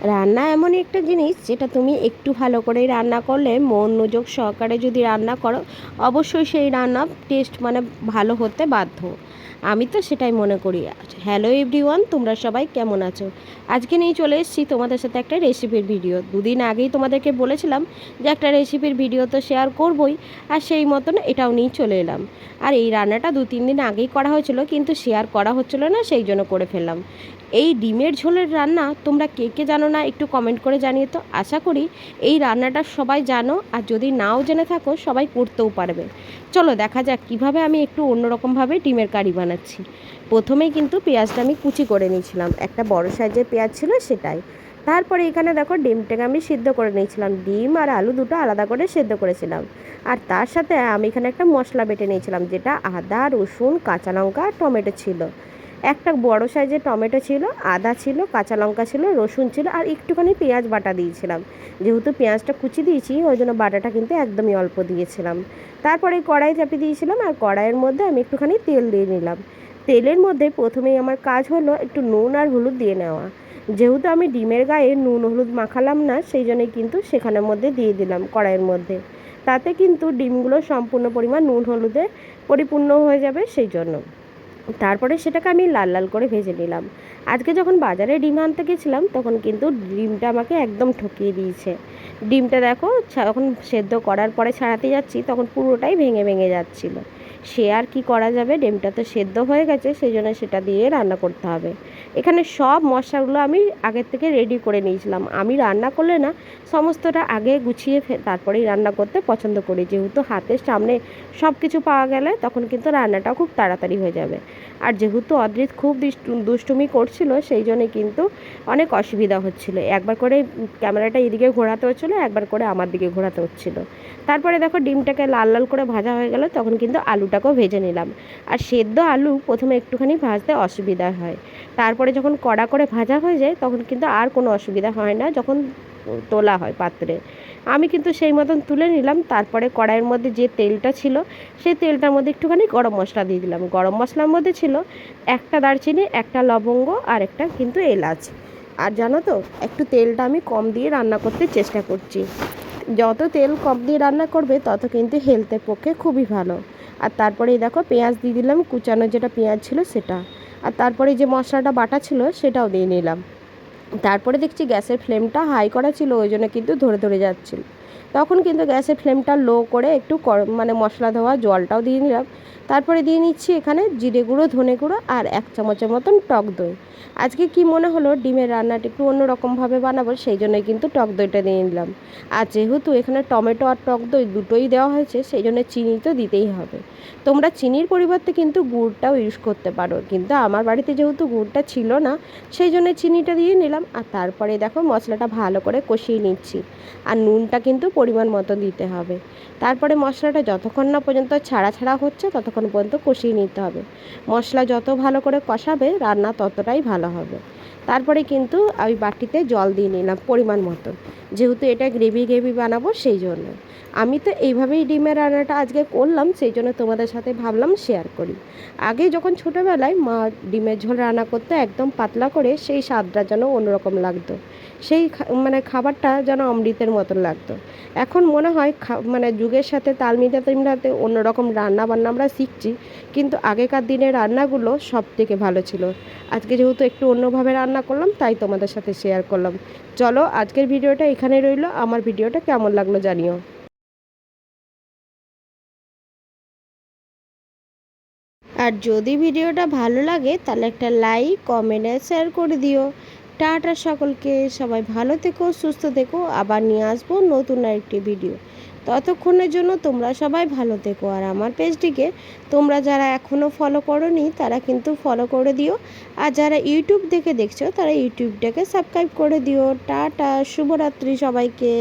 রান্না এমন একটা জিনিস যেটা তুমি একটু ভালো করে রান্না করলে মনোযোগ সহকারে যদি রান্না করো অবশ্যই সেই রান্না টেস্ট ভালো হতে বাধ্য। আমি তো সেটাই মনে করি। হ্যালো এভরিওয়ান, তোমরা সবাই কেমন আছো? আজকে নিয়ে চলে এসেছি তোমাদের সাথে একটা রেসিপির ভিডিও। দুদিন আগেই তোমাদেরকে বলেছিলাম যে একটা রেসিপির ভিডিও তো শেয়ার করবই, আর সেই মতন এটাও নিয়ে চলে এলাম। আর এই রান্নাটা 2-3 দিন আগেই করা হয়েছিল, কিন্তু শেয়ার করা হচ্ছিল না, সেই জন্য করে ফেললাম। এই ডিমের ঝোলের রান্না তোমরা কে কে জানো না একটু কমেন্ট করে জানিয়ে তো। আশা করি এই রান্নাটা সবাই জানো, আর যদি নাও জেনে থাকো সবাই করতেও পারবে। চলো দেখা যাক কীভাবে আমি একটু অন্যরকমভাবে ডিমের কারি বানাচ্ছি। প্রথমেই কিন্তু পেঁয়াজটা আমি কুচি করে নিয়েছিলাম, একটা বড় সাইজের পেঁয়াজ ছিল সেটাই। তারপরে এখানে দেখো ডিমটাকে আমি সিদ্ধ করে নিয়েছিলাম, ডিম আর আলু দুটো আলাদা করে সিদ্ধ করেছিলাম। আর তার সাথে আমি এখানে একটা মশলা বেটে নিয়েছিলাম, যেটা আদা, রসুন, কাঁচা লঙ্কা, টমেটো ছিল। একটা বড় সাইজের টমেটো ছিল, আদা ছিল, কাঁচা লঙ্কা ছিল, রসুন ছিল, আর একটুখানি পেঁয়াজ বাটা দিয়েছিলাম। যেহেতু পেঁয়াজটা কুচি দিয়েছি ওই জন্য বাটাটা কিন্তু একদমই অল্প দিয়েছিলাম। তারপরে কড়াই চাপিয়ে দিয়েছিলাম, আর কড়াইয়ের মধ্যে আমি একটুখানি তেল দিয়ে নিলাম। তেলের মধ্যে প্রথমেই আমার কাজ হলো একটু নুন আর হলুদ দিয়ে নেওয়া। যেহেতু আমি ডিমের গায়ে নুন হলুদ মাখালাম না, সেই জন্যই কিন্তু সেখানের মধ্যে দিয়ে দিলাম কড়াইয়ের মধ্যে। তাতে কিন্তু ডিমগুলো সম্পূর্ণ পরিমাণ নুন হলুদে পরিপূর্ণ হয়ে যাবে, সেই জন্য। তারপরে সেটাকে আমি লাল লাল করে ভেজে নিলাম। আজকে যখন বাজারে ডিম আনতে গেছিলাম তখন কিন্তু ডিমটা আমাকে একদম ঠকিয়ে দিয়েছে। ডিমটা দেখো যখন সেদ্ধ করার পরে ছাড়াতে যাচ্ছি তখন পুরোটাই ভেঙে ভেঙে যাচ্ছিল। সে আর কি করা যাবে, ডিমটা তো সেদ্ধ হয়ে গেছে, সেই জন্য সেটা দিয়ে রান্না করতে হবে। এখানে সব মশলাগুলো আমি আগের থেকে রেডি করে নিয়েছিলাম। আমি রান্না করলে না সমস্তটা আগে গুছিয়ে তারপরেই রান্না করতে পছন্দ করি, যেহেতু হাতের সামনে সব কিছু পাওয়া গেলে তখন কিন্তু রান্নাটা খুব তাড়াতাড়ি হয়ে যাবে। আর যেহেতু অদ্রিত খুব দুষ্টুমি করছিল, সেই জন্যে কিন্তু অনেক অসুবিধা হচ্ছিল। একবার করে ক্যামেরাটা এদিকে ঘোরাতে হচ্ছিলো, একবার করে আমার দিকে ঘোরাতে হচ্ছিলো। তারপরে দেখো ডিমটাকে লাল লাল করে ভাজা হয়ে গেল, তখন কিন্তু আলুটাকেও ভেজে নিলাম। আর সেদ্ধ আলু প্রথমে একটুখানি ভাজতে অসুবিধা হয়, তারপরে যখন কড়া করে ভাজা হয়ে যায় তখন কিন্তু আর কোনো অসুবিধা হয় না যখন তোলা হয় পাত্রে। আমি কিন্তু সেই মতন তুলে নিলাম। তারপরে কড়াইয়ের মধ্যে যে তেলটা ছিল সেই তেলটার মধ্যে একটুখানি গরম মশলা দিয়ে দিলাম। গরম মশলার মধ্যে ছিল একটা দারচিনি, একটা লবঙ্গ, আর একটা কিন্তু এলাচ। আর জানো তো একটু তেলটা আমি কম দিয়ে রান্না করতে চেষ্টা করছি। যত তেল কম দিয়ে রান্না করবে তত কিন্তু হেলথের পক্ষে খুবই ভালো। আর তারপরে দেখো পেঁয়াজ দিয়ে দিলাম, কুচানো যেটা পেঁয়াজ ছিল সেটা। আর তারপরে যে মশলাটা বাটা ছিল সেটাও দিয়ে নিলাম। তারপরে দেখছি গ্যাসের ফ্লেমটা হাই করা ছিল, ওই জন্য কিন্তু ধরে ধরে যাচ্ছিল। তখন কিন্তু গ্যাসের ফ্লেমটা লো করে একটু মশলা ধোয়া জলটাও দিয়ে নিলাম। তারপরে দিয়ে নিচ্ছি এখানে জিরে গুঁড়ো, ধনে গুঁড়ো, আর 1 চামচের মতন টক দই। আজকে কি মনে হলো ডিমের রান্নাটা একটু অন্যরকমভাবে বানাবো, সেই জন্যই কিন্তু টক দইটা দিয়ে নিলাম। আর যেহেতু এখানে টমেটো আর টক দই দুটোই দেওয়া হয়েছে, সেই জন্য চিনি তো দিতেই হবে। তোমরা চিনির পরিবর্তে কিন্তু গুড়টাও ইউজ করতে পারো, কিন্তু আমার বাড়িতে যেহেতু গুড়টা ছিল না সেই জন্য চিনিটা দিয়ে নিলাম। আর তারপরে দেখো মশলাটা ভালো করে কষিয়ে নিচ্ছি। আর নুনটা কিন্তু পরিমাণ মতো দিতে হবে। তারপরে মশলাটা যতক্ষণ না পর্যন্ত ছাড়া ছাড়া হচ্ছে ততক্ষণ পর্যন্ত কষিয়ে নিতে হবে। মশলা যত ভালো করে কষাবে রান্না ততটাই ভালো হবে। তারপরে কিন্তু আমি বাটিতে জল দিয়ে নিলাম পরিমাণ মতো, যেহেতু এটা গ্রেভি গ্রেভি বানাবো সেই জন্য। আমি তো এইভাবেই ডিমের রান্নাটা আজকে করলাম, সেই জন্য তোমাদের সাথে ভাবলাম শেয়ার করি। আগে যখন ছোটোবেলায় মা ডিমের ঝোল রান্না করতে একদম পাতলা করে, সেই স্বাদটা যেন অন্যরকম লাগতো। সেই খাবারটা যেন অমৃতের মতন লাগতো। এখন মনে হয় যুগের সাথে তাল মিলাতে মিলাতে অন্যরকম রান্না বান্না আমরা শিখছি, কিন্তু আগেকার দিনের রান্নাগুলো সব থেকে ভালো ছিল। আজকে যেহেতু একটু অন্যভাবে রান্না করলাম তাই তোমাদের সাথে শেয়ার করলাম। চলো আজকের ভিডিওটা এখানে রইলো। আমার ভিডিওটা কেমন লাগলো জানিও। আর যদি ভিডিওটা ভালো লাগে তাহলে একটা লাইক, কমেন্ট আর শেয়ার করে দিও। টাটা সকলকে, সবাই ভালো থেকো, সুস্থ থেকো। আবার নিয়ে আসবো নতুন আরেকটি ভিডিও। ততক্ষণের জন্য তোমরা সবাই ভালো থেকো। আর আমার পেজটিকে তোমরা যারা এখনও ফলো করোনি তারা কিন্তু ফলো করে দিও। আর যারা ইউটিউব থেকে দেখছো তারা ইউটিউবটাকে সাবস্ক্রাইব করে দিও। টাটা, শুভরাত্রি সবাইকে।